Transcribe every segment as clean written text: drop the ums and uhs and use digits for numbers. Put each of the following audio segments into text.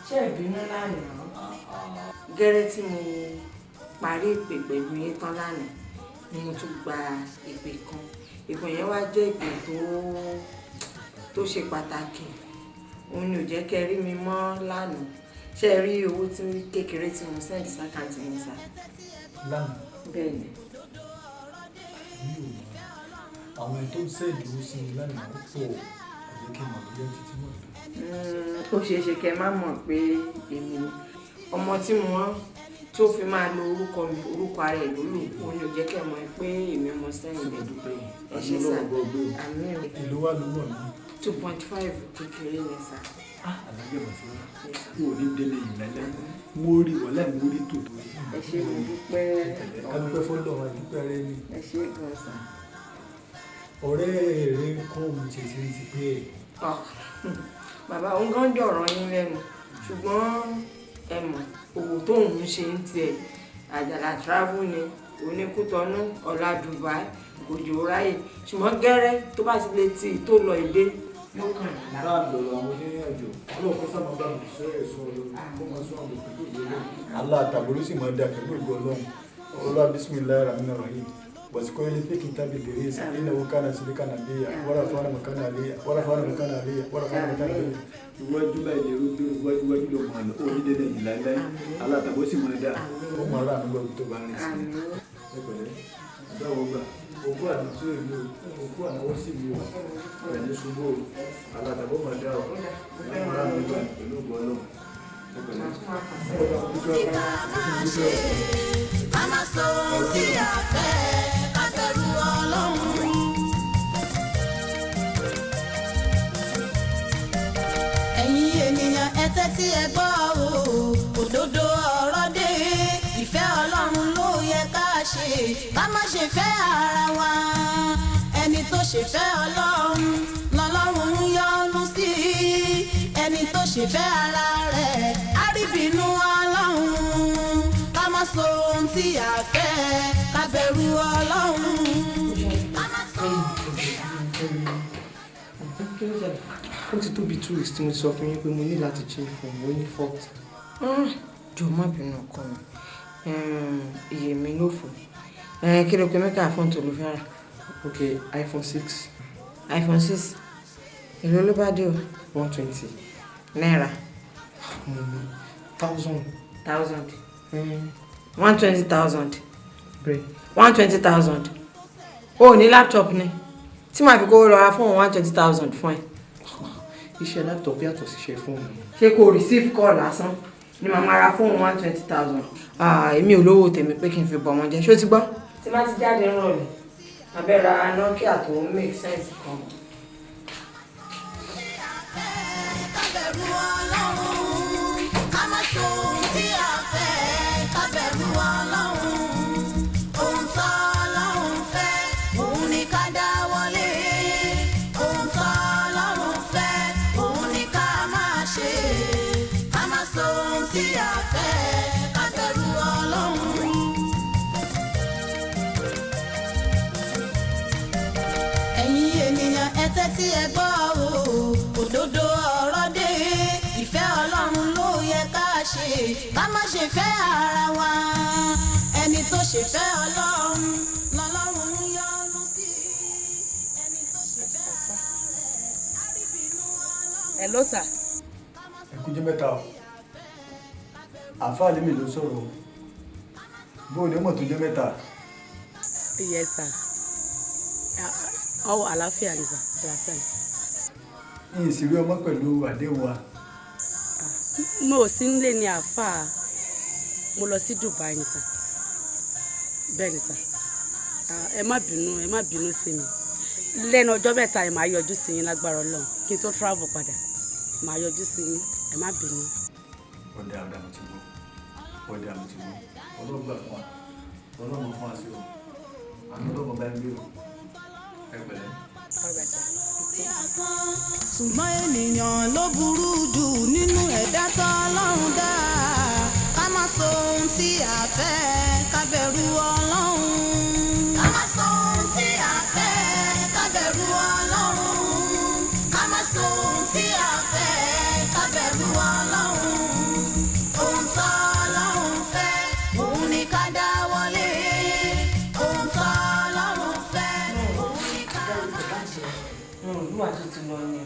ṣé ìbínú lánàá gẹ́rẹ́ tí mo parí ìpè pẹ̀lú yín tán lánàá ni mo tún gba ìpè kan. Ìpè yẹn wá jẹ́ ìpè tó ṣe pàtàkì. Òun ni ò jẹ́ kẹ́ rí mi mọ́ lánàá. Ṣé ẹ rí owó tí kékeré tí mo send sákàǹtì mi sá? Lánàá. Bẹ́ẹ̀ ni. Àwọn ẹni tó ń sẹ́ẹ̀dì owó sí mi lánàá ó pọ̀ kò jẹ́ kí n mọ̀ bóyá títí mọ̀ tó. Ó ṣeé ṣe kẹ́ má mọ̀ pé èmi ni ọmọ tí mo rán tó fi máa lo orúkọ mi, orúkọ ara ẹ̀ lólò. Òun ni ò jẹ́ kẹ́ mọ̀ pé èmi mo sẹ́yìn lẹ̀ dúpẹ́. Ẹ ṣe sá. Àmì ẹ̀. Èló wà lówó mi? 2.5 kékeré ni sá. Àlájẹ́ bọ̀ sí wọn ò ní délé yìí lálẹ́. Mo rí wọ́n láì mo rí tòótọ́. Ẹ ṣe mo dúpẹ́. Ká dúpẹ́ fọ́lọ́ wa dúpẹ́ rẹ ni. Ẹ ṣe gan sá. Ọ̀rẹ́ rẹ ń kọ́ òun ṣe ti pé ẹ̀. Bàbá òun gan jọ̀rọ̀ yín lẹ́nu ṣùgbọ́n ẹ mọ̀ òwò tóun ń ṣe ń tiẹ̀ Àjàlá travel ni Oníkútọ́nú ọ̀la Dubai òjò ráyè ṣùgbọ́n gẹ́rẹ́ tó bá ti lè ti tó lọ ìdé yóò kàn yín lára. Bá a lọ̀rọ̀ àwọn onírìn àjò ọlọ́run kó sábà bá mi sọ ẹ̀ sọ ọlọ́run kó máa sọ àwọn òkú tó lọ. Allah sì máa dà pẹ̀lú ògbó ọlọ́run ọlọ́run bismillahir rahmanir rahim واذكر لي في كتاب إدريس إنه كان صديقا نبيا ورفعنا مكانا عليا ورفعنا مكانا عليا iwájú báyìí lè rúdú iwájú ló mọ̀ ọ́ ní dédé yìí láíláí alátàbó sì mọ̀ dá ó mọ̀ ọ́rá àmúgbò tó bá rìn sí ẹgbẹ̀rẹ́ àdáwọ̀ gbà òkú àdúgbò ìlú òkú ànáwó sí ìlú ẹ̀ní ṣubú alátàbó mọ̀ dá ọ̀ ẹ̀mọ̀ rà mí gbà pẹ̀lú ògbọ́ náà tí ẹ gbọ́ òdodo ọ̀rọ̀ dé ìfẹ́ Ọlọ́run ló yẹ ká ṣe ká má ṣe fẹ́ ara wa ẹni tó ṣe fẹ́ Ọlọ́run lọ́lọ́run ń yọ́nú sí ẹni tó ṣe fẹ́ ara rẹ̀ á rí bínú Ọlọ́run ká má sọ ohun tí a fẹ́ ká bẹ̀rù Ọlọ́run ká má sọ ohun tí a fẹ́. Ó ti tó bí 2 weeks tí mo ti sọ fún yín pé mo ní láti change phone mo ní fault. Jọ̀ọ́ má bínú ọkọ mi. Iye mi ló fò. Kí ló pé mẹ́ka fóònù tó ló fẹ́ rà? Ok, iPhone 6. iPhone 6. Èló ló bá dé o? 120. Náírà. 1,000. 120,000. Bẹ́ẹ̀. 120,000. O ní laptop ni. Tí màá fi kó lọ ra fóònù 120,000 fún ẹ. Iṣẹ́ laptop yàtọ̀ sí iṣẹ́ fóònù. Ṣé kò receive call lásán ni màmá ra fóònù 120,000? Èmi ò lówó tèmi pé kí n fi bọ̀ wọ́n jẹ́. Ṣó ti gbọ́? Tí má ti jáde ń rọ̀lẹ́, abẹ́ra Nokia tó make sense kan. tí ẹ gbọ́ òdodo ọ̀rọ̀ dé ìfẹ́ Ọlọ́run ló yẹ ká ṣe ká má ṣe fẹ́ ara wa ẹni tó ṣe fẹ́ Ọlọ́run lọ́lọ́run ń yọ́nú sí ẹni tó ṣe fẹ́ ara rẹ̀ á rí bínú Ọlọ́run. Hello sir. Ẹ kú jẹ́ mẹ́ta o àǹfààní mi ló sọ̀rọ̀ o bóun ni ó mọ̀ tó jẹ́ mẹ́ta. Yes sir. Ọwọ́ àlàáfíà ni sir, àlàáfíà ni sir. Yìí sì rí ọmọ pẹ̀lú àdéhùn wa. Mo ò sí nílé ní àáfàá, mo lọ sí Dubai ni sir. Bẹ́ẹ̀ ni sir. Ẹ má bínú sí mi. Lẹ́nu ọjọ́ mẹ́ta ẹ máa yọjú sí yín lágbára Ọlọ́run kí n tó travel padà. Máa yọjú sí yín, ẹ má bínú. Ọ̀dà mo ti gbọ́. Ọlọ́gbà fún wa. Ọlọ́mọ fún wa sí o. Àmì ọlọ́mọ bá ń gbé o. Ṣùgbọ́n ènìyàn ló burú jù nínú ẹ̀dá t'Ọlọ́run dá ká má sọ ohun tí a fẹ́ ká bẹ̀rù Ọlọ́run. Ká má sọ ohun tí a fẹ́ ká bẹ̀rù Ọlọ́run. Ká má sọ ohun tí a fẹ́ ká bẹ̀rù Ọlọ́run. lọ ni.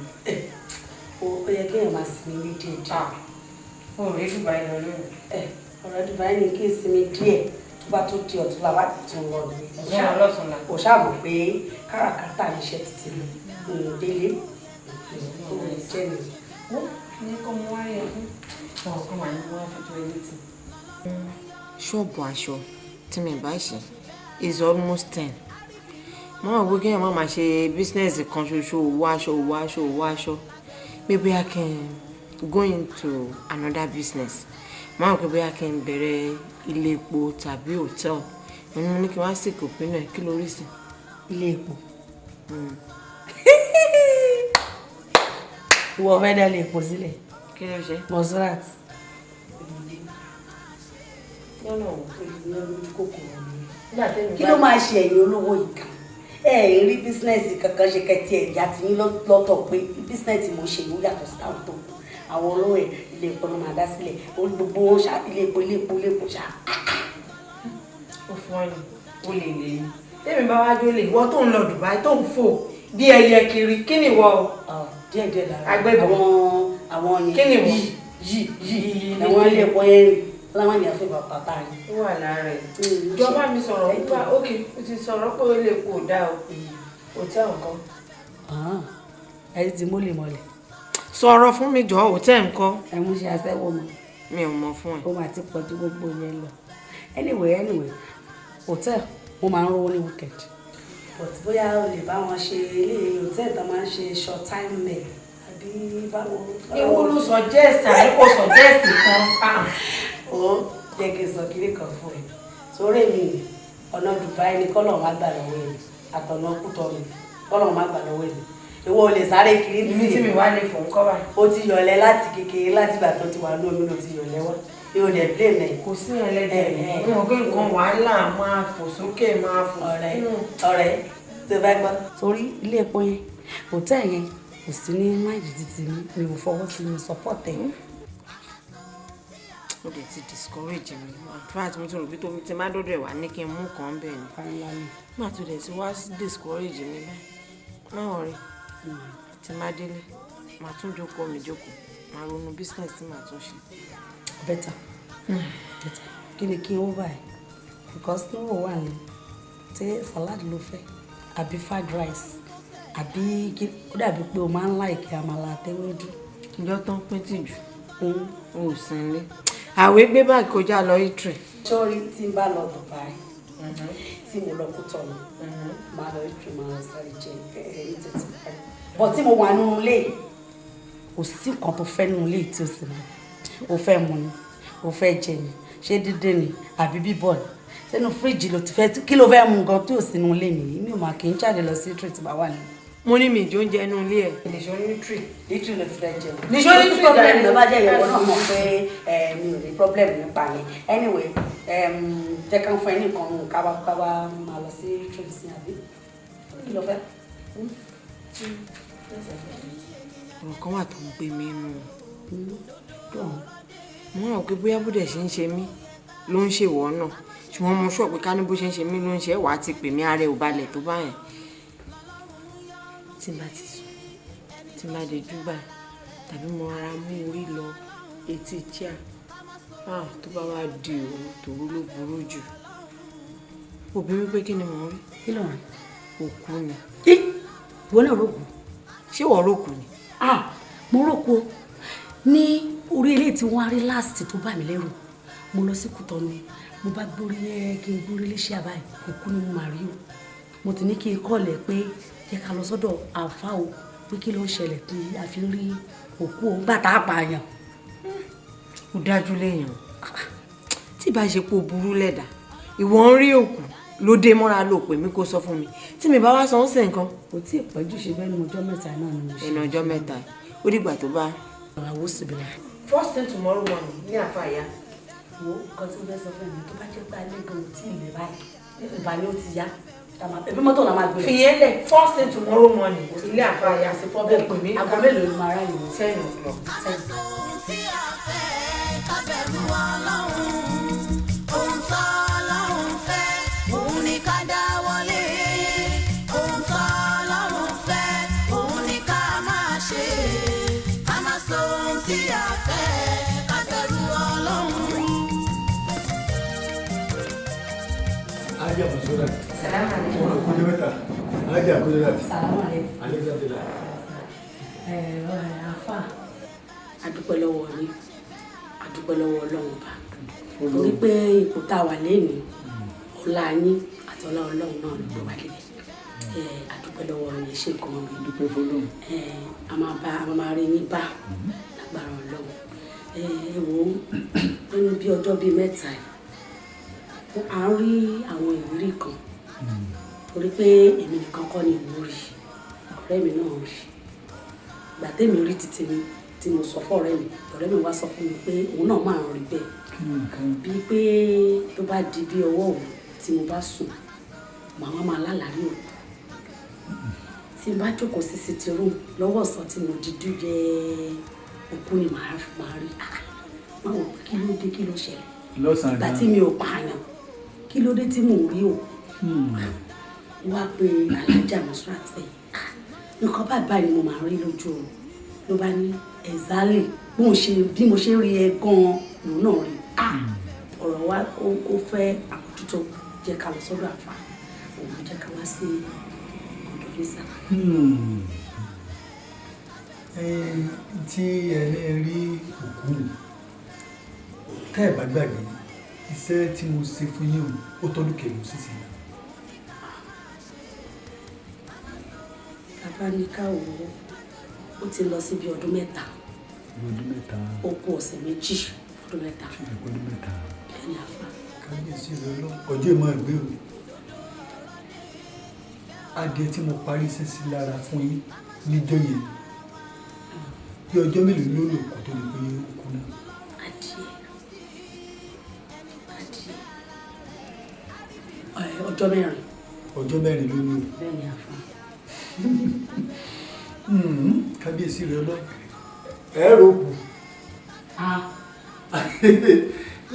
Ó yẹ kéèyàn máa sinmi ní díẹ̀. O rí Dubai lọ lónìí. Ọ̀rọ̀ Dubai ní kí n sinmi díẹ̀ tó bá tó di ọ̀túnla wá tún lọ ní. Kò ṣàbò pé káràkátà níṣẹ́ títí mi délé. Ó lè jẹ́ mi. Ní kó mú wáyé fún ọkàn wà ní wọ́n fi tó ilé tì. Ṣọ́ọ̀bù aṣọ tí mi bá ṣe is almost 10. Mo rò pé kéèyàn má máa ṣe bísínẹ́sì kan ṣoṣo owó aṣọ. Maybe I can go into another business. Mo rò pé bóyá kí n bẹ̀rẹ̀ ilé epo tàbí hòtẹ́ẹ̀lì. Mo ní kí wọ́n á sì kò pinnu ẹ̀ kí ló rí sí. Ilé epo. Ìwọ fẹ́ dá ilé epo sílẹ̀. Kí ló ṣe? Mozart. Kí ló máa ṣe ẹ̀yin olówó ìka? Ẹ rí bísínẹ́sì kankan ṣe kẹtì ẹ̀yà tí yín lọ́tọ̀ pé bísínẹ́sì mo ṣe ìwúyà tó sí táwọn tó kù. Àwọn olówó ilé epo ló máa dá sílẹ̀. Gbogbo wọn ṣá ilé epo ṣá. Ó fún ọyàn, ó lè lè ní. Tẹ́mi bá wá jó lè wọ́ tó ń lọ Dubai tó ń fò bí ẹyẹ kiri, kí ni wọ́ o? Díẹ̀ lára. Agbẹ́bọ̀. Àwọn kí ni wọ́? Yìí. Àwọn ilé epo yẹn rí. Láwọn ènìyàn fẹ́ bàbá yìí. Ó wà lára ẹ̀. Ìjọba mi sọ̀rọ̀ nípa ókè ó ti sọ̀rọ̀ pé ó lè kó o dá o. Hòtẹ́ẹ̀lì nǹkan. Ẹni tí mo lè mọ̀lẹ̀. Sọ̀rọ̀ fún mi jọ hòtẹ́ẹ̀lì nǹkan. Ẹ mú ṣe aṣẹ́wó mọ́. Mi ò mọ̀ fún ẹ. Ó máa ti pọ̀ ju gbogbo yẹn lọ. Anyway, hòtẹ́ẹ̀lì mo máa ń rówó ní weekend. But bóyá o lè bá wọn ṣe ilé hòtẹ́ẹ̀lì tó máa ń ṣe short time mail àbí báwo. Ewu ló suggest àìkò suggest kan. Ó jẹ́ kí n sọ kiri kan fún ẹ. Sórí mi ọ̀nà Dubai ni kọ́lọ̀ má gbà lọ́wọ́ ẹ̀ àtọ̀nà kútọ́ mi kọ́lọ̀ má gbà lọ́wọ́ ẹ̀. Ìwọ ò lè sáré kiri ní tí mi wá lè fò ń kọ́ bá. Ó ti yọ̀lẹ́ láti kékeré láti ìgbà tó ti wà ní omi ló ti yọ̀lẹ́ wá. Yóò dẹ̀ blame ẹ̀. Kò sí ẹlẹ́dẹ̀ ní wọn pé nǹkan wàhálà máa fò sókè máa fò. Ọ̀rẹ́ tó bá gbọ́. Sórí ilé epo yẹn hòtẹ́ẹ̀lì yẹn kò sí ní máìlì títí mi ò fọwọ́ sí mi support ẹ̀. Ó dẹ̀ ti discourage mi. Àtúrà tí mo tún rò bí tóbi tí má dọ́dọ̀ ẹ̀ wá ní kí n mú kan bẹ́ẹ̀ ni. Má tó dẹ̀ ti wá discourage mi bẹ́ẹ̀. Má wọ̀rí. Tí má délé, màá tún jókòó, màá ronú business tí màá tún ṣe. Better. Kí ni kí n ó báyìí? Because tí wọ́n wà ní tí salad ló fẹ́ àbí fried rice àbí ó dàbí pé o máa ń like àmàlà àtẹwédú. Ìjọ tán pín tìjú. O ò sinlé. Àwẹ̀ gbé báàgì kọjá lọ Italy. Sọ́rí tí n bá lọ Dubai tí mo lọ Kútọ̀nù máa lọ Italy máa lọ sáré jẹ ìtẹ̀tẹ̀. Bọ̀ tí mo wà nínú ilé kò sí nǹkan tó fẹ́ nínú ilé tí o sì mọ̀. O fẹ́ mu ni, o fẹ́ jẹ ni, ṣé dídín ni àbí bíbọ̀ ni. Sínú fíríjì ló ti fẹ́ kí ló fẹ́ mu gan tí ò sínú ilé nìyí. Mi ò máa kì í jáde lọ sí Italy tí bá wà ní. Mo ní mi ìjọ oúnjẹ inú ilé ẹ̀. Nìṣó ní Italy. Italy ló ti fẹ́ jẹun. Nìṣó ní Italy problem ló bá jẹ́ ìyẹ̀wò náà mọ̀ pé mi ò ní problem nípa yẹn. Anyway, jẹ́ ká ń fún ẹ ní nǹkan káwá máa lọ sí Italy sí àbí. Kí ló fẹ́? Ọ̀rọ̀ kan wà tó ń gbé mi nù. Mo rò pé bóyá bó dẹ̀ ṣe ń ṣe mí ló ń ṣèwọ́ náà. Ṣùgbọ́n mo sọ pé ká ní bó ṣe ń ṣe mí ló ń ṣe wà á ti pè mí ara ẹ̀ ò balẹ̀ tó báyẹn. Tí n bá ti sùn, tí n bá dé Dubai tàbí mo rárá mú orí lọ etí chair tó bá wá di tòru ló burú jù. Òbí mi pé kí ni mò ń rí? Kí ló rí? Òkú ni. Ìwọ náà rókù. Ṣé wọ́n rókù ni? Mo rókù ní orí ilé tí wọ́n á rí last tó bá mi lẹ́rù. Mo lọ sí Kútọ̀nù mo bá gbórí kí n gbórí léṣe àbáyé òkú ni mo máa rí o. Mo ti ní kí n kọ́lẹ̀ pé jẹ́ ká lọ sọ́dọ̀ àfáà o pé kí ló ń ṣẹlẹ̀ pé a fi rí òkú o gbàtà àpààyàn. Ó dájú léèyàn tí bá ṣe pé o burú lẹ́dà ìwọ ń rí òkú ló dé mọ́ra ló pè mí kó sọ fún mi tí mi bá wá sọ ń sìn nǹkan. Kò tí ì pẹ́jù ṣe bẹ́ẹ̀ ní ọjọ́ mẹ́ta náà ni mo ṣe. Ẹnu ọjọ́ mẹ́ta ó dìgbà tó bá. Àwọ̀ sì bẹ̀rẹ̀. First thing tomorrow morning ní àfàyà. Wo nǹkan tí mo fẹ́ sọ fún mi tó bá jẹ́ pé alẹ́ gan tí ilẹ̀ báyìí ìbàlẹ̀ ó ti yá. Ẹbí mọ́tò la máa gbé. Fìyẹn lẹ̀ first thing tomorrow morning ilé àfàyà sí problem pè mí. Aago mélòó ni màá ráyè wọ́n? 10 o'clock. Ohun tó Ọlọ́run fẹ́, òun ni ká dáwọ́lé. Ohun tó Ọlọ́run fẹ́, òun ni ká máa alájà mọ̀sọ́dà. Salaam alaikum. Ọkùnrin mẹ́ta. Alájà àkójọ́dà. Salaam alaikum. Alexander. Àfà adúpẹ́ lọ́wọ́ yín adúpẹ́ lọ́wọ́ Ọlọ́run bá torí pé ipò tá a wà lénìí ọlá yín àti ọlá Ọlọ́run náà ló gbé wá délé adúpẹ́ lọ́wọ́ yín ṣe kàn mí Dúpẹ́ fọlọ́run. a máa rí yín bá lágbára Ọlọ́run wo nínú bí ọjọ́ bíi mẹ́ta yìí à ń rí àwọn ìrírí kan torí pé èmi nìkan kọ́ ni mo rí ọ̀rẹ́ mi náà rí ìgbà tẹ́mi rí títí mi tí mo sọ fún ọ̀rẹ́ mi wá sọ fún mi pé òun náà máa ń rí bẹ́ẹ̀ bíi pé tó bá di bí ọwọ́ òun tí mo bá sùn màmá máa lálàárí òun tí n bá jókòó sí sitting room lọ́wọ́ ọ̀sán tí mo dídú jẹ òkú ni màá rí máa wò kí ló dé kí ló ṣẹlẹ̀ Lọ́sàn-án ìgbà tí mi ò pààyàn kí ló dé tí mò ń rí o wá pé alájà Mọ́súrát ẹ̀ nǹkan báyìí ni mo máa rí lójú o ló bá ní ẹ̀zálè bí mo ṣe rí ẹ gan-an lòun náà rí ọ̀rọ̀ wa ó fẹ́ àmójútó jẹ́ ká lọ sọ́dọ̀ àfà òun jẹ́ ká wá sí ọ̀dọ̀ lẹ́sà. Tí ẹni rí òkú tẹ́ ẹ̀ bá gbàgbé iṣẹ́ tí mo ṣe fún yín ó tọ́dún kẹlẹ́ òṣìṣẹ́. bàbá ní káwọ́ ó ti lọ sí bí ọdún mẹ́ta ó kù ọ̀sẹ̀ méjì ọdún mẹ́ta ẹni àfà. Kábíyèsí rẹ lọ ọjọ́ ìmọ̀ ẹgbẹ́ o adìẹ tí mo parí iṣẹ́ sí lára fún yín níjọ́ yẹn bí ọjọ́ mélòó ló lò kó tó lè pé ó kú náà. ọjọ́ mẹ́rin. Ọjọ́ mẹ́rin ló lò. bẹ́ẹ̀ ni àfà. Kábíyèsí rẹ lọ ẹ rò kù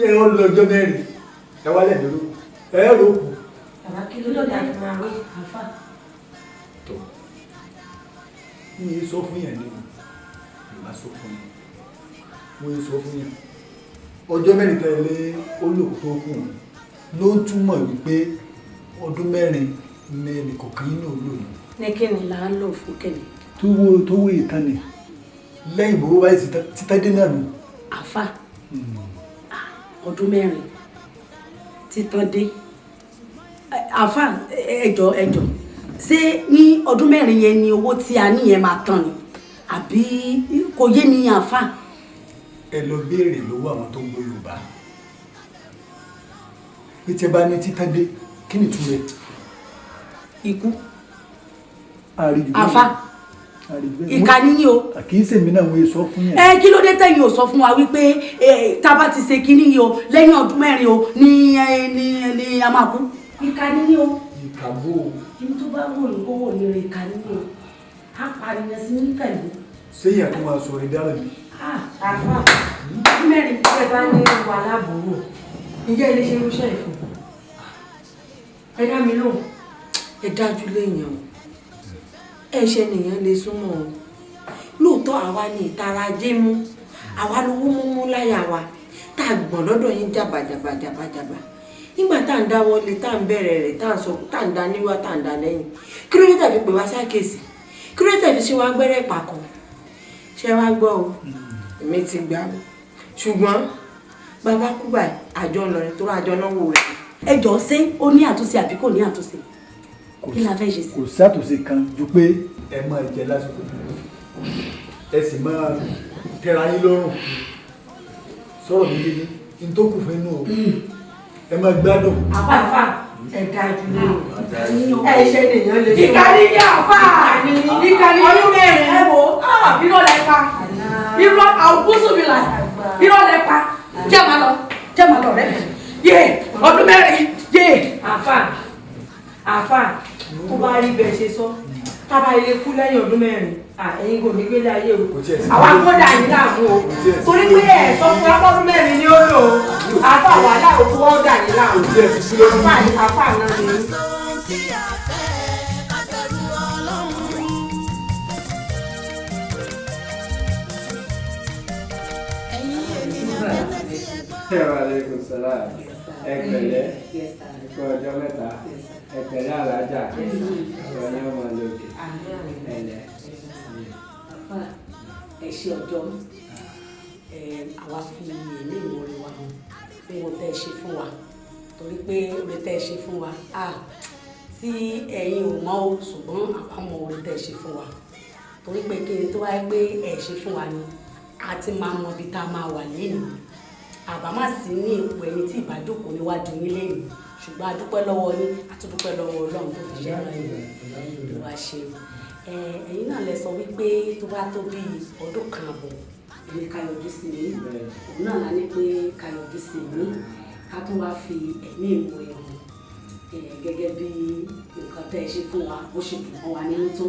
ẹ ó lọ ọjọ́ mẹ́rin ẹ wálẹ̀ dúró ẹ rò kù. Bàbá kí ló dé láti máa rí àfà? Tó mo yẹ sọ fún yẹn ni mo sọ fún yẹn mo yẹ sọ fún yẹn ọjọ́ mẹ́rin tẹ̀lé olùkọ́ tó kù ló ń túmọ̀ wípé ọdún mẹ́rin ní ẹnìkọ̀ọ̀kan yín náà lò ní. ní kí ni là ń lò fún kẹ́mi. tó wó ìtàn ni lẹ́yìn bó báyìí títà dé náà nù. àfà ọdún mẹ́rin títàn dé àfà ẹjọ́ ṣé ní ọdún mẹ́rin yẹn ni owó tí a ní yẹn máa tán ni àbí kò yé mi àfà. ẹ lọ béèrè lọ́wọ́ àwọn tó ń gbọ́ Yorùbá pé tí ẹ bá ní títà dé kí ni ìtumọ̀ rẹ̀. ikú àríjù àfà ìkànnì ni o. kì í ṣèmi náà wọ́n sọ fún yẹn. kí ló dé tẹ̀yìn ò sọ fún wa wípé tá a bá ti ṣe kinní yìí o lẹ́yìn ọdún mẹ́rin o ni a máa kú. ìkànnì ni o. ìkàbò. ibi tó bá wò ní kó wò ní rẹ̀ ìkànnì ni o. a pàdé sí níkànnì. sẹ́yìn àti máa sọ ìdára mi. Àfà ọdún mẹ́rin. ẹ bá ní wà láàbùrù ǹjẹ́ ilé ṣe irúṣẹ́ ìfún ẹ dá mi lóhùn. Ẹ dájú léèyàn o ẹ ṣe nìyẹn lè súnmọ́ o lóòótọ́ àwa ni ìtara ajé mú àwa lówó múmú láyà wa tá a gbọ̀n lọ́dọ̀ yín jàbàjàbàjàbàjàbà nígbà tá à ń dáwọ́ lé tá à ń bẹ̀rẹ̀ rẹ̀ tá à ń sọ tá à ń da níwá tá à ń da lẹ́yìn kí ló dé tàbí pé wá sákèsì kí ló dé tàbí ṣe wá gbẹ́rẹ́ pàkọ́ ṣé wá gbọ́ o èmi ti gbà ó ṣùgbọ́n bàbá kú báyìí àjọ ń lọ rẹ̀ tó rájọ náà wò rẹ̀. ẹ jọ ṣé ó ní àtúnṣe àbí kò ní àtúnṣe kí la fẹ́ ṣe sí. kò sátúnṣe kan ju pé ẹ máa jẹ lásìkò ẹ sì máa tẹra yín lọ́rùn sọ̀rọ̀ mi yé ní tó kù fún inú o ẹ máa gbádùn. àfà ẹ dájú lóhùn ẹ ṣe nìyẹn lè súnmọ́. ìkànnì ní àfà ìkànnì ọdún mẹ́rin ẹ wò irọ́ lẹ pa irọ́ àwùjọsọmìlà irọ́ lẹ pa jẹ́ màá lọ rẹ yé ọdún mẹ́rin yé. àfà kó bá rí bẹ́ẹ̀ ṣe sọ tábà ilé kú lẹ́yìn ọdún mẹ́rin ẹ̀yin kò ní gbélé ayé o àwa gbọ́dọ̀ àyè láàmú o torí pé ẹ̀ sọ fún ọdún mẹ́rin ni ó lò ó àfà wàhálà òkú ọ̀dà yìí láàmú àfà náà ni. Alaikum salam. ẹgbẹ̀lẹ́ ẹ̀kọ́ ọjọ́ mẹ́ta ẹgbẹ̀lẹ́ alájà ọ̀yọ́ ọmọ lòdì ẹ̀lẹ́. ẹ ṣe ọjọ́ àwa fi èmi ìmọ̀ọ́rẹ́ wa hàn fún wọn tẹ́ ẹ ṣe fún wa torí pé oore tẹ́ ẹ ṣe fún wa tí ẹ̀yin ò mọ̀ o ṣùgbọ́n àwa mọ̀ oore tẹ́ ẹ ṣe fún wa torí pé kí ni tó wáyé pé ẹ ṣe fún wa ni a ti máa mọ ibi tá a máa wà lẹ́nu àbá má sí ní ipò ẹni tí ìbádòkó níwájú yín lẹ́nu ṣùgbọ́n a dúpẹ́ lọ́wọ́ yín a tún dúpẹ́ lọ́wọ́ Ọlọ́run tó fi ṣẹ́ ẹ̀rọ ìlú wa ṣe ẹ̀yin náà lẹ sọ wípé tó bá tó bí ọdún kan àbọ̀ èmi ká yọjú sí mi òun náà la ní pé ká yọjú sí mi ká tún wá fi ẹ̀mí ìmọ̀ ẹ̀ hàn gẹ́gẹ́ bí nǹkan tẹ́ ẹ ṣe fún wa bó ṣe dùn mọ́ wa nínú tó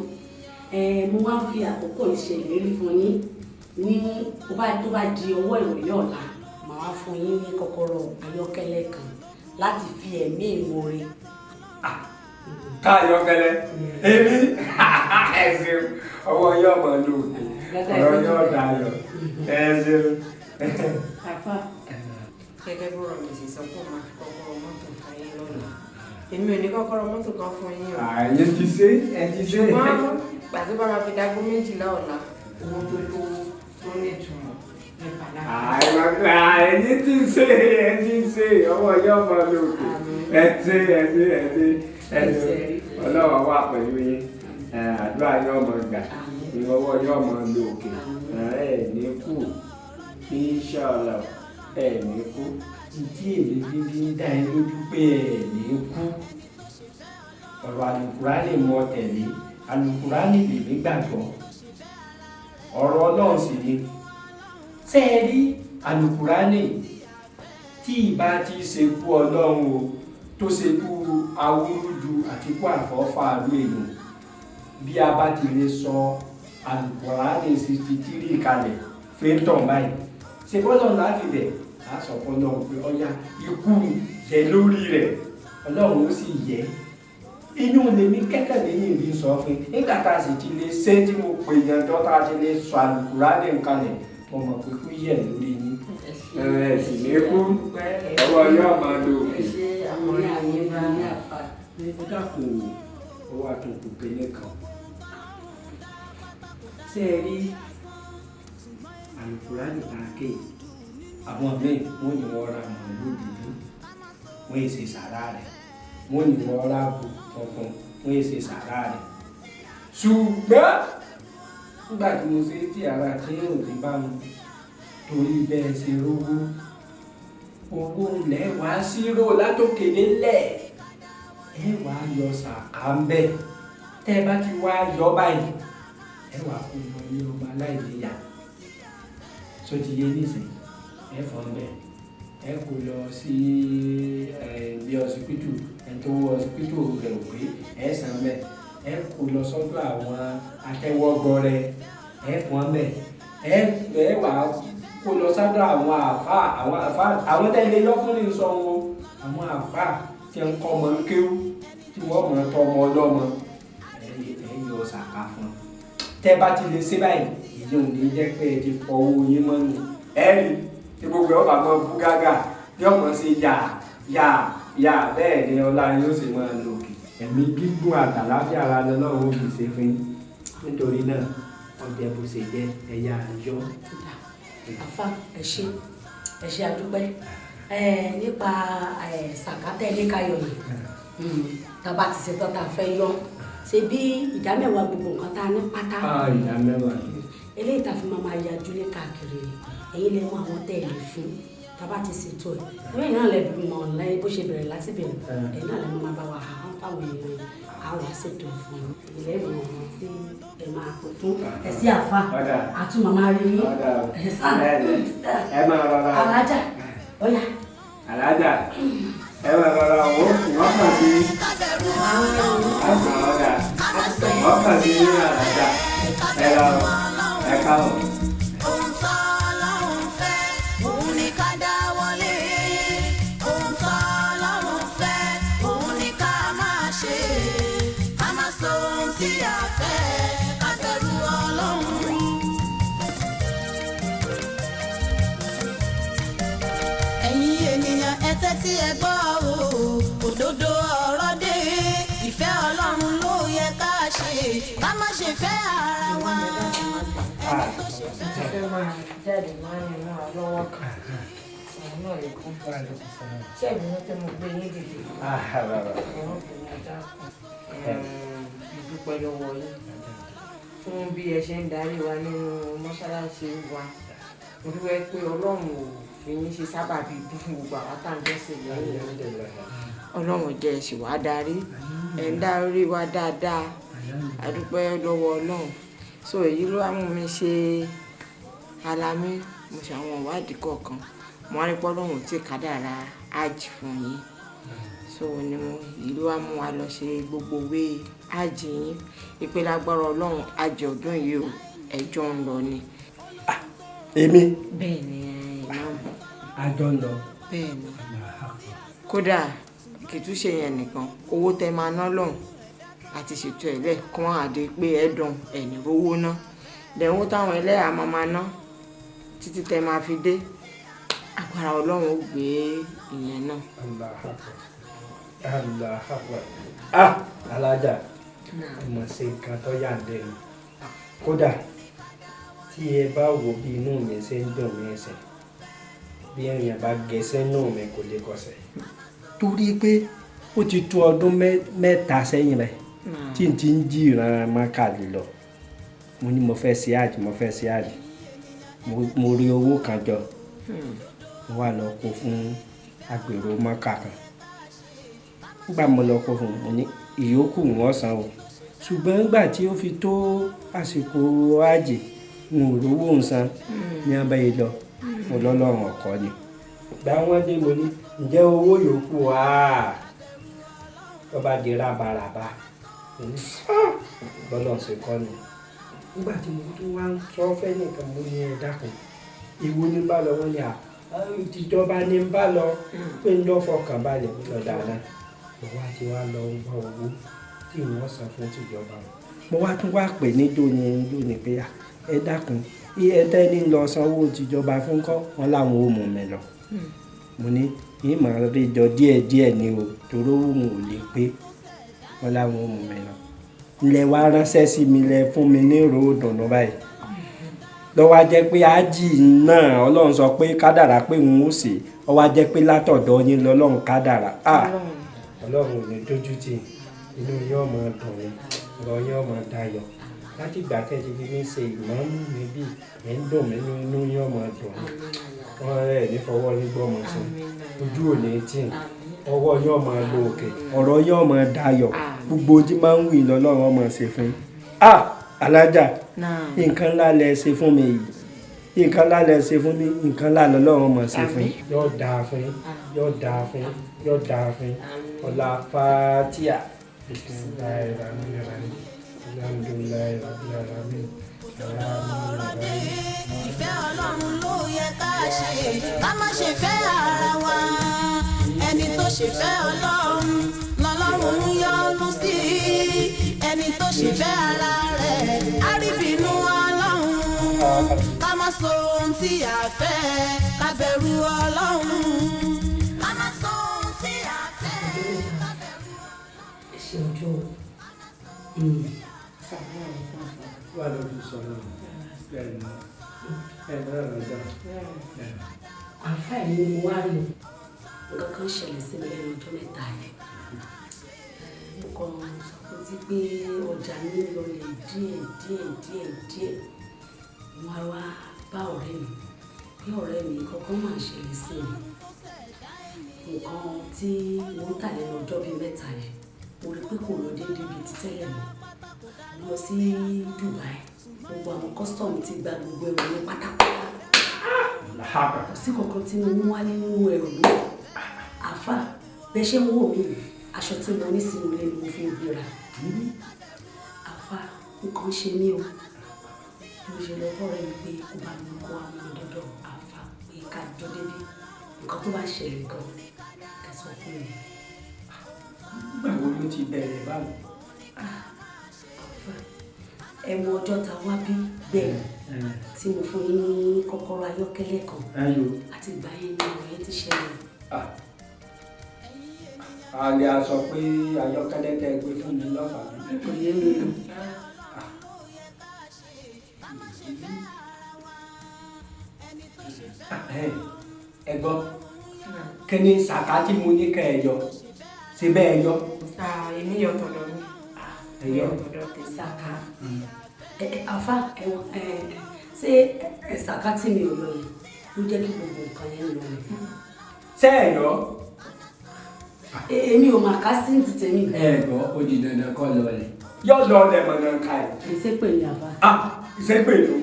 mo wá fi àkókò ìṣèlérí fún yín ní tó bá di ọwọ́ ìròyìn ọ̀la màá wá fún yín ní kọ́kọ́rọ́ ayọ́kẹ́lẹ́ kan láti fi ẹ̀mí ìmoore. ká ayọ́kẹ́lẹ́ èmi ẹ̀sìn ọwọ́ yóò mọ̀ lò ọ̀rọ̀ yóò dayọ̀ ẹ̀sìn. àfà gẹ́gẹ́ bí ọ̀rọ̀ mi sì sọ pé màá fi kọ́kọ́rọ́ mọ́tò fún yín lọ́la èmi ò ní kọ́kọ́rọ́ mọ́tò kan fún yín o. ààyè ti ṣe ẹ ti ṣe. ṣùgbọ́n gbàtí bá máa fi dágbó 12 ọ̀la owó tó ní ìtumọ̀ nípa náà. ẹni tí ń ṣe ọwọ́ yóò mọ̀ lò ẹ̀sìn ọlọ́wọ́ wà pẹ̀lú yín àdúrà yóò mọ̀ gbà ìrọwọ́ yóò mọ̀ lò òkè ẹ̀ ní kú inshallah ẹ̀ ní kú. tí èmi fi ń dá ẹ lójú pé ẹ̀ ní kú ọ̀rọ̀ àlùkùránì mọ tẹ̀lé àlùkùránì lèmi gbàgbọ́ ọ̀rọ̀ Ọlọ́run sì ni ṣé ẹ rí àlùkùránì tí ìbá ti ṣekú Ọlọ́run o tó ṣekú awúrúju àti kú àfọ́fàálù èèyàn bí a bá ti lè sọ àlùkùránì 63 kalẹ̀ fẹ́ntàn báyìí ṣe bọ́lọ̀ láti bẹ̀ á sọ fún Ọlọ́run pé ọya ikú yẹ lórí rẹ̀ Ọlọ́run ó sì yẹ inú lèmi kẹ́kẹ́ lẹ́yìn ìbí sọ fún nígbà tá a sì ti lè ṣe tí mo pè yàn tó tá a ti lè sọ àlùkùránì kalẹ̀ mo mọ̀ pé kú yẹ lórí yín. sì ní kú ọwọ́ yóò máa lò òkè. ó dàpọ̀ owó àtúntò pélé kan ṣé ẹ rí àlùkùránì tààkè àwọn míì wọ́n ní wọ́n ra màálù dúdú wọ́n yìí ṣe sàrà rẹ̀ wọ́n ní wọ́n ra bù funfun wọ́n yìí ṣe sàrà rẹ̀ ṣùgbọ́n nígbà tí mo ṣe tí ara tí yóò ti bá mi torí bẹ́ẹ̀ ṣe rówó owó ilẹ̀ wá sírò látòkè nílẹ̀ ẹ wàá yọ sàkà ń bẹ̀ tẹ́ ẹ bá ti wá yọ báyìí ẹ wàá kó lọ ní ọba aláìníyà tó ti yé nísìnyí ẹ fọ́n bẹ́ẹ̀ ẹ kó lọ sí bí ọsibítù ẹni tó wọ ọsibítù rẹ̀ ò pé ẹ san bẹ́ẹ̀ ẹ kó lọ sọ́dọ̀ àwọn atẹ́wọ́gbọ́ rẹ̀ ẹ fọ́n bẹ́ẹ̀ ẹ wàá kó lọ sọ́dọ̀ àwọn àfáà àwọn tẹ́lẹ̀ yọ fún ní sọ wọn àwọn àfáà tí ń kọ́ ọmọ kéwú tí wọ́n mọ̀ tọ́ ọmọ ọlọ́mọ ẹ yọ sàkà fún tẹ́ bá ti lè ṣe báyìí ìyẹn ò ní jẹ́ pé ẹ ti fọ owó yín mọ́ nù ẹ rí tí gbogbo ọba mọ bú gágà tí ọmọ sí yà bẹ́ẹ̀ ni ọlá yóò sì máa lò òkè ẹ̀mí gígùn àtàláfíà ara lọ́wọ́ òbí ṣe fún yín nítorí náà ọjọ́ bó ṣe jẹ́ ẹ̀yà àjọ. àfa ẹ ṣe àdúpẹ́ nípa sàkátẹ́ ilé káyọ̀ yìí tàbá ti ṣetán tá a fẹ́ yọ ṣe bí ìdámẹ́wàá gbogbo nǹkan tá a ní pátá ìdámẹ́wàá yìí eléyìí tá a fi máa yájú lé káàkiri ẹ̀yin lè mú àwọn tẹ̀lé fún tàbá ti ṣètò ẹ̀ lẹ́yìn náà lè mọ̀ lẹ́yìn bó ṣe bẹ̀rẹ̀ láti bẹ̀rẹ̀ ẹ̀yin náà lè máa bá wa àwọn fáwọn èèyàn àwọn àṣetò fún ilé ìwọ̀n wọn tí ẹ máa pè fún ẹ sí àfa àtúmọ̀ máa rí ẹ sáà ẹ máa rọra alájà ọ̀yà. alájà ẹ máa rọra wọ́n kàn sí wọ́n kàn sí alájà ẹ lọ ẹ káwọn. ẹ̀yin tẹ́tí ẹ gbọ́ o òdodo ọ̀rọ̀ dé ìfẹ́ Ọlọ́run ló yẹ ká ṣe ká má ṣe fẹ́ ara wa ẹni tó ṣe fẹ́. Ṣé máa jáde máa ń mú wa lọ́wọ́ kan? Àwọn náà lè kún. Ṣé ìbínú tí mo gbé yín dìde? Ẹ̀rọ kò ní ọjà kan. Ìdúpẹ́ lọ́wọ́ yín fún bí ẹ ṣe ń darí wa nínú mọ́ṣáláṣí wa. Mo dúpẹ́ pé Ọlọ́run ò fi yín ṣe sábàbí gbogbo àwọn tá à ń jọ́sìn lẹ́yìn. Ọlọ́run jẹ́ ẹ̀sìn wá darí. Ẹ̀ ń darí wa dáadáa. A dúpẹ́ lọ́wọ́ Ọlọ́run. So èyí ló wá mú mi ṣe alámí mo ṣe àwọn ìwádìí kọ̀ọ̀kan mo wá rí pọ́lọ́hún tí kádàrá ájì fún yín so ni mo èyí ló wá mú wa lọ ṣe gbogbo wé ájì yín ìpè lágbára Ọlọ́run ájì ọdún yìí o ẹjọ́ ń lọ ni. èmi. bẹ́ẹ̀ ni ìmáàmù. àjọ ń lọ. bẹ́ẹ̀ ni kódà kìtúṣe yẹn nìkan owó tẹ máa ná lọ́hùn àti ṣètò ẹ̀lẹ́ kún àdé pé ẹ̀dùn ẹ̀yìn rówó ná lẹ́wọ́n táwọn ẹlẹ́yà máa ná títí tẹ máa fi dé agbára Ọlọ́run ó gbé ìyẹn náà. alájà mọ̀ sí nǹkan tó yà ń dẹnu kódà tí ẹ bá wo bí inú mi ṣe ń dùn mí ẹsẹ̀ bí èèyàn bá gẹ̀ẹ́sẹ̀ náà mi kò lè kọsẹ̀ torí pé ó ti tó ọdún mẹ́ta sẹ́yìn rẹ̀ tí n ti ń jí ìran mákàlì lọ mo ní mo fẹ́ ṣe àjì mo rí owó kan jọ mo wá lọ kó fún agbèrò mọ́kà kan nígbà mo lọ kó fún mo ní ìyókù wọn san o ṣùgbọ́n nígbà tí ó fi tó àsìkò àjì n ò rówó ń san ní abẹ́yẹ lọ mo lọ́lọ́run ọ̀kọ́ ni gbà wọ́n dé mo ní ǹjẹ́ owó yòókù tó bá di rábaràbà bọ́lọ̀ ṣe kọ́ ni nígbà tí mo tún wá ń sọ fẹ́ nìkan mo ní ẹ dákun ìwo ní bá lọ wọ́n ní ìtìjọba ní bá lọ pé ń lọ́ fọkàn balẹ̀ lọ dáadáa mo wá ti wá lọ ń bá owó tí wọ́n san fún tìjọba mo wá tún wá pè ní jóni pé ẹ dákun ẹtẹ́ ní lọ sanwó tìjọba fún kọ́ wọn láwọn ò mú mi lọ mo ní ìmọ̀ rí jọ díẹ̀díẹ̀ ni o torí òun ò lè pé wọn láwọn ò mú mi lọ ilẹ̀ wa ránṣẹ́ sí mi lẹ fún mi ní ìró ìdùnnú báyìí lọ́wọ́ á jẹ́ pé ájì náà Ọlọ́run sọ pé kádàrá pé òun ó ṣe ọwọ́ á jẹ́ pé látọ̀dọ̀ yín lọ́lọ́run kádàrá Ọlọ́run ò ní dójú tì inú yóò máa dùn mí ọ̀rọ̀ yóò máa dayọ̀ láti ìgbà tẹ́ ti fi mí ṣe ìmọ̀ọ́mù mi bí ẹ̀ ń dùn mí inú yóò máa dùn mí wọ́n rẹ̀ ní fọwọ́ ní gbọ́mọ sí ojú ò ní tì ọwọ́ yóò máa lo òkè ọ̀rọ̀ yóò máa dayọ̀ gbogbo ojú máa ń wì lọ́lọ́run ọmọ ṣe fún alájà nǹkan ńlá lẹ ṣe fún mi yìí nǹkan ńlá lẹ ṣe fún mi nǹkan ńlá lọ́lọ́run ọmọ ṣe fún yóò dáa fún yóò dáa fún yóò dáa fún ọlá fatia bismillahirrahmanirrahim alhamdulillahi rabbil alamin. Ìfẹ́ Ọlọ́run ló yẹ ká ṣe ká má ṣe fẹ́ ara wa ẹni tó ṣe fẹ́ Ọlọ́run lọ́lọ́run ń yọ́nú sí ẹni tó ṣe fẹ́ ara rẹ̀ á rí bínú Ọlọ́run ká má sọ ohun tí a fẹ́ ká bẹ̀rù Ọlọ́run ká má sọ ohun tí a fẹ́ ká bẹ̀rù. ṣe ọjọ́ wà lórí sọ̀rọ̀ bẹ́ẹ̀ ni ẹ̀ náà lọ́jà. àǹfààní ni mo wá rí o nǹkan kan ṣẹlẹ̀ sí mi lẹ́nu ọjọ́ mẹ́ta yẹn mo kàn sọ pé ọjà mi lọlẹ̀ díẹ̀ mo wá bá ọ̀rẹ́ mi bí ọ̀rẹ́ mi kankan máa ṣẹlẹ̀ sí mi nǹkan tí mo ń tà lẹ́nu ọjọ́ bíi mẹ́ta yẹn mo rí pé kò lọ déédéé bíi ti tẹ́lẹ̀ mọ́ lọ sí Dubai gbogbo àwọn kọ́sítọ̀mù ti gba gbogbo ẹrù mi pátápátá kò sí kankan tí mo mú wálé nínú ẹrù mi àfà bẹ́ẹ̀ ṣe ń wò mí aṣọ tí mo ní sínú ilé ni mo fi ń gbéra àfà nǹkan ṣe mí o mo ṣe lọ bọ́ rẹ̀ mi pé kó bá mi kó àwọn ọ̀dọ́dọ̀ àfà pé ká jọ débi nǹkan tó bá ṣẹlẹ̀ gan kẹsàn-án fún mi. báwo ló ti bẹ̀rẹ̀ báwo. ẹ̀wọ̀n ọjọ́ ta wá bí bẹ́ẹ̀ tí mo fún yín ní kọ́kọ́rọ́ ayọ́kẹ́lẹ́ kan àti ìgbà yẹn ni ọ̀rọ̀ yẹn ti ṣẹlẹ̀. àlè a sọ pé ayọ́kẹ́lẹ́ tẹ́ gbé fún mi lọ́fàá. kò yé mi o. ẹ gbọ́ kí ni sàká tí mo ní kẹ́ ẹ yọ ṣe bẹ́ẹ̀ yọ. èmi yọ tọ̀dọ̀ mi. ẹ yọ tọ̀dọ̀ tẹ̀ Sàká àfa ṣé sàká tí mi ò lọ yẹn ló jẹ́ kí gbogbo nǹkan yẹn lọ yẹn. ṣé ẹ yọ. èmi ò mà ká sí ní ti tèmi. ẹ gbọ́ ó di dandan kọ́ lọlẹ̀. yọ lọlẹ̀ mọ̀nà ká ẹ̀. ìṣe pè ní àfa. ìṣe pè ló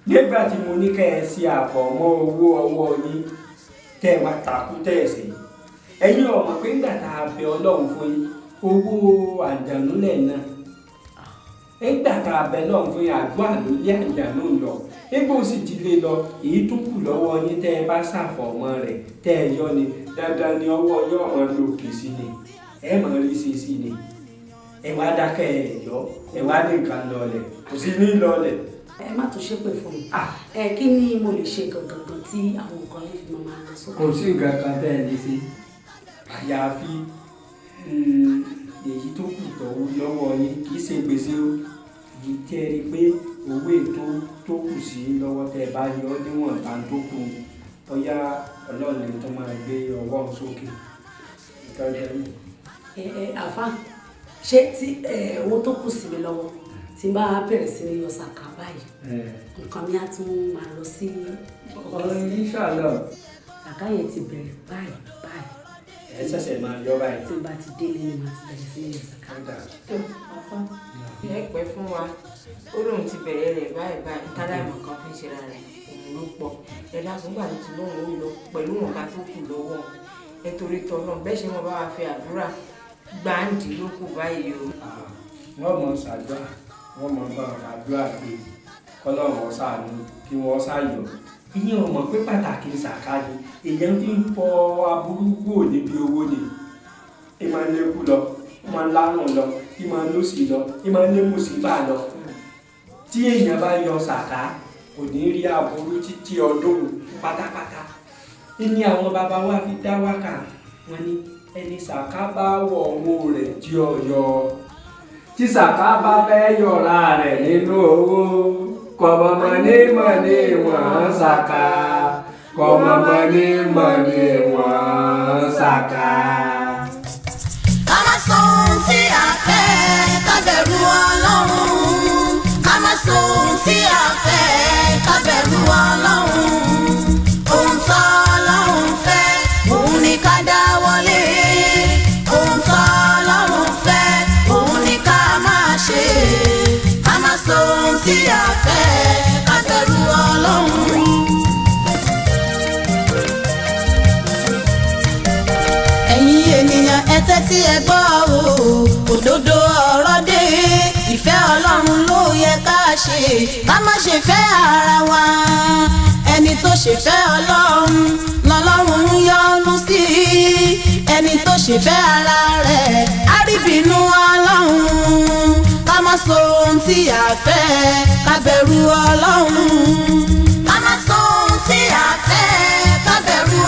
nígbà tí mo ní kẹ́ ẹ ṣe àfọ̀mọ́ owó ọwọ́ yín tẹ́ ẹ wá takú tẹ́ ẹ ṣe ẹ̀yin ọmọ pé nígbà tá a bẹ Ọlọ́run fún yín owó àjànúlẹ̀ náà nígbà tá a bẹ Ọlọ́run fún yín àgbọ̀ àlólé àjànú lọ nígbà ó sì ti lé lọ èyí tó kù lọ́wọ́ yín tẹ́ ẹ bá ṣàfọ̀mọ́ rẹ̀ tẹ́ ẹ yọ ni dandan ni ọwọ́ yóò mọ lòkè sí ni ẹ mọ̀ rí sí sí ni ẹ wá dákẹ́ ẹ yọ ẹ wá ní nǹkan lọlẹ̀ kò sí ní lọlẹ̀. ẹ má tún ṣépè fún mi. Kí ni mo lè ṣe gangan tí àwọn nǹkan yẹn fi máa lọ sókè. kò sí nǹkan kan tẹ́ ẹ lè ṣe àyàfi èyí tó kù tọ́wọ́ lọ́wọ́ yín kì í ṣe gbèsè o yìí tẹ́ ẹ rí pé owó ètò tó kù sí lọ́wọ́ tẹ́ ẹ bá yọ níwọ̀n bá ń tó kù bóyá Ọlọ́run tó máa gbé ọwọ́ sókè ìtọ́jú ẹ̀yìn. Àfa ṣé tí owó tó kù sí mi lọ́wọ́ tí n bá bẹ̀rẹ̀ sí ní yọ sàká báyìí nǹkan mi á tún máa lọ sí ọ̀rọ̀ inshallah. sàká yẹn ti bẹ̀rẹ̀ báyìí. ẹ ṣẹ̀ṣẹ̀ máa yọ báyìí. tí n bá ti délé ni màá ti bẹ̀rẹ̀ sí ní yọ sàká. ẹ pẹ́ fún wa ó lóun ti bẹ̀rẹ̀ rẹ̀ báyìí táláìmọ̀ kan fi ń ṣera rẹ̀ òun ló pọ̀ ẹ dákun gbà tó lóun ó lọ pẹ̀lú wọn ká tó kù lọ́wọ́ ẹ torí tọ́lọ́ bẹ́ẹ̀ ṣe wọn bá wa fi àdúrà gbáǹdì ló kù báyìí o. wọ́n mọ̀ ṣàdúrà wọ́n mọ̀ bá àdúrà pé kọ́lọ́run ṣàánú kí wọ́n ṣàyọ̀ ìyẹn ò mọ̀ pé pàtàkì ṣàkáàdì èèyàn fi ń fọ aburú kúrò níbi owó ni ìmọ̀ ń lékú lọ ìmọ̀ ń lárùn lọ ìmọ̀ ń lòsì lọ ìmọ̀ ń lé mùsíbà lọ tí èèyàn bá yọ ṣàká kò ní rí aburú títí ọdún pátápátá ní àwọn bàbá wa fi dá wákà wọn ní ẹni ṣàká bá wọ̀ owó rẹ̀ tí ọ̀yọ́ tí ṣàká bá fẹ́ yọ̀ra rẹ̀ nínú owó kọ̀mọ̀mọ̀ ní mọ̀ ní wọ́n ṣàká kọ̀mọ̀mọ̀ ní mọ̀ ní wọ́n ṣàká. ká má sọ ohun tí a fẹ́ ká bẹ̀rù Ọlọ́run ká má sọ ohun tí a fẹ́ ká bẹ̀rù Ọlọ́run ohun tó Ọlọ́run fẹ́ òun ni ká dáwọ́lé ohun tó Ọlọ́run fẹ́ òun ni ká máa ṣe ká má sọ ohun tí a fẹ́ ká bẹ̀rù Ọlọ́run. ẹ̀yin ènìyàn ẹ tẹ́tí ẹ gbọ́ o òdodo ọ̀rọ̀ dé ìfẹ́ Ọlọ́run ló yẹ ká ṣe ká má ṣe fẹ́ ara wa ẹni tó ṣe fẹ́ Ọlọ́run lọ́lọ́run ń yọ́nú sí ẹni tó ṣe fẹ́ ara rẹ̀ á rí bínú Ọlọ́run ká má sọ ohun tí a fẹ́ ká bẹ̀rù Ọlọ́run ká má sọ ohun tí a fẹ́ ká bẹ̀rù